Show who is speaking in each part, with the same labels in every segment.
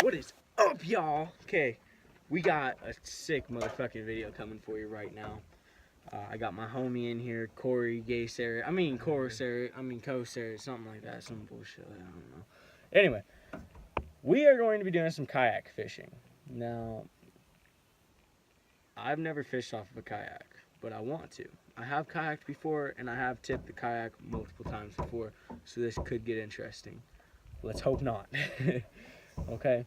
Speaker 1: What is up, y'all? Okay, we got a sick motherfucking video coming for you right now. I got my homie in here, Corey, Co-Sarah, something like that, some bullshit, I don't know. Anyway, we are going to be doing some kayak fishing. Now, I've never fished off of a kayak, but I want to. I have kayaked before, and I have tipped the kayak multiple times before, so this could get interesting. Let's hope not. Okay.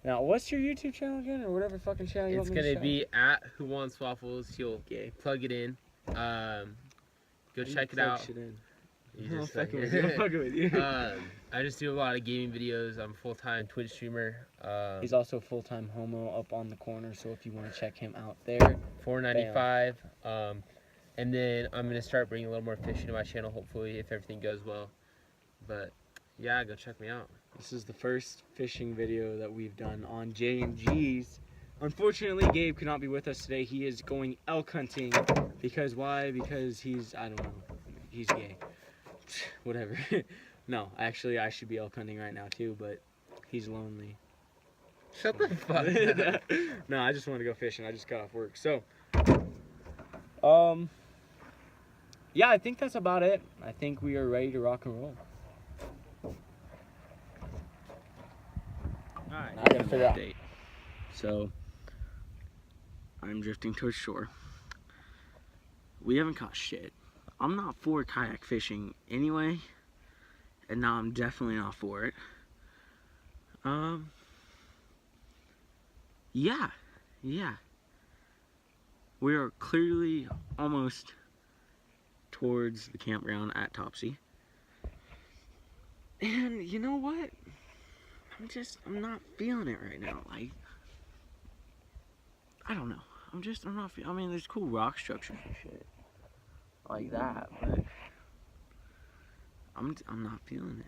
Speaker 1: Now, what's your YouTube channel again, or whatever fucking channel you want me to shout?
Speaker 2: It's gonna be at whowantswaffels. You'll plug it in. Go check it out.
Speaker 1: I'm fucking with you.
Speaker 2: I just do a lot of gaming videos. I'm a full-time Twitch streamer.
Speaker 1: He's also a full-time homo up on the corner, so if you want to check him out there,
Speaker 2: $4.95. And then I'm gonna start bringing a little more fishing to my channel, hopefully, if everything goes well. But yeah, go check me out.
Speaker 1: This is the first fishing video that we've done on J&G's. Unfortunately, Gabe could not be with us today. He is going elk hunting. Because why? Because he's, I don't know, he's gay. Whatever. No, actually, I should be elk hunting right now too, but he's lonely.
Speaker 2: Shut the fuck up.
Speaker 1: No, I just want to go fishing. I just got off work. So, yeah, I think that's about it. I think we are ready to rock and roll. Alright, I gotta figure out. So, I'm drifting towards shore. We haven't caught shit. I'm not for kayak fishing anyway, and now I'm definitely not for it. Yeah. We are clearly almost towards the campground at Topsy. And you know what? I'm not feeling it right now. Like, I don't know. I'm not feeling, I mean, there's cool rock structures and shit like that, but I'm not feeling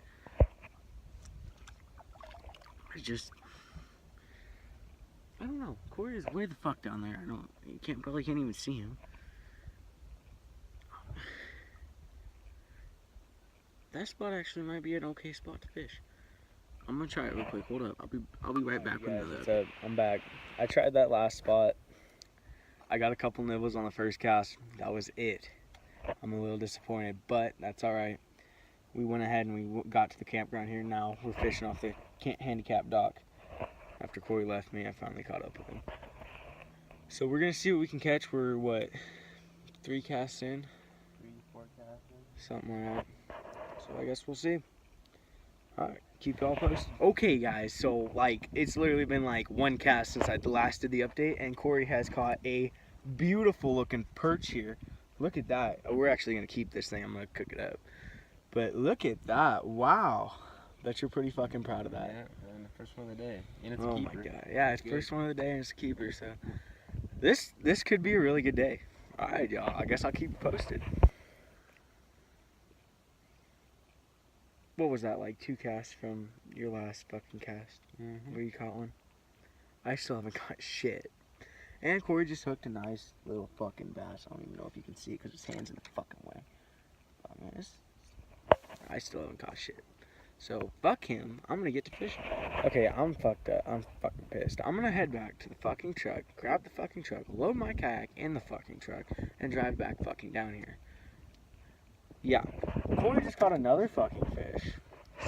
Speaker 1: it. I don't know. Corey is way the fuck down there. Probably can't even see him. That spot actually might be an okay spot to fish. I'm gonna try it real quick. Hold up. I'll be right back with another. I'm back. I tried that last spot. I got a couple nibbles on the first cast. That was it. I'm a little disappointed, but that's all right. We went ahead and we got to the campground here. Now we're fishing off the handicap dock. After Corey left me, I finally caught up with him. So we're gonna see what we can catch. We're what, 3 casts in?
Speaker 2: 3, 4 casts in.
Speaker 1: Something like that. So I guess we'll see. Alright, keep y'all posted. Okay guys, so like it's literally been like 1 cast since I last did the update, and Corey has caught a beautiful looking perch here. Look at that. We're actually gonna keep this thing. I'm gonna cook it up. But look at that. Wow. Bet you're pretty fucking proud of that.
Speaker 2: Yeah, and the first one of the day. And it's a
Speaker 1: keeper.
Speaker 2: keeper.
Speaker 1: My god. Yeah, it's first one of the day and it's a keeper, so this could be a really good day. Alright y'all, I guess I'll keep you posted. What was that, like 2 casts from your last fucking cast? Where you caught one? I still haven't caught shit. And Corey just hooked a nice little fucking bass. I don't even know if you can see it because his hand's in the fucking way. But man, I still haven't caught shit. So, fuck him. I'm gonna get to fishing. Okay, I'm fucked up. I'm fucking pissed. I'm gonna head back to the fucking truck, grab the fucking truck, load my kayak in the fucking truck, and drive back fucking down here. Yeah, Corey just caught another fucking fish,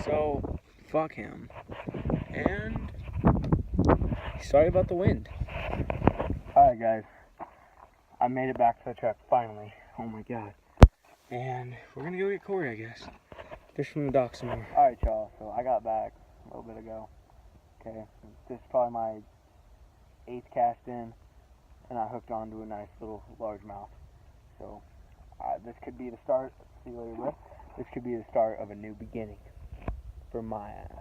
Speaker 1: so fuck him, and sorry about the wind. Alright guys, I made it back to the truck, finally, oh my god, and we're gonna go get Corey, I guess, fish from the dock some more. Alright y'all, so I got back a little bit ago, okay, this is probably my 8th cast in, and I hooked onto a nice little largemouth, so this could be the start. See you later, bro. This could be the start of a new beginning for my ass.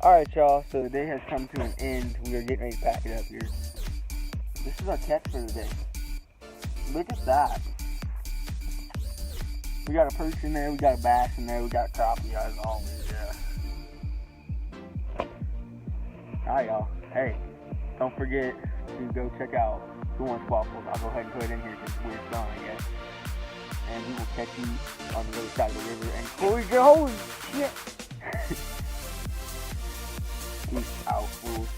Speaker 1: Alright, y'all, so the day has come to an end. We are getting ready to pack it up here. This is our catch for the day. Look at that. We got a perch in there, we got a bass in there, we got crappie as always, yeah. Alright, y'all. Hey, don't forget to go check out Who Wants Waffles. I'll go ahead and put it in here because we're gone, I guess. And we will catch you on the other side of the river. And Corey, holy shit! Peace out, fools.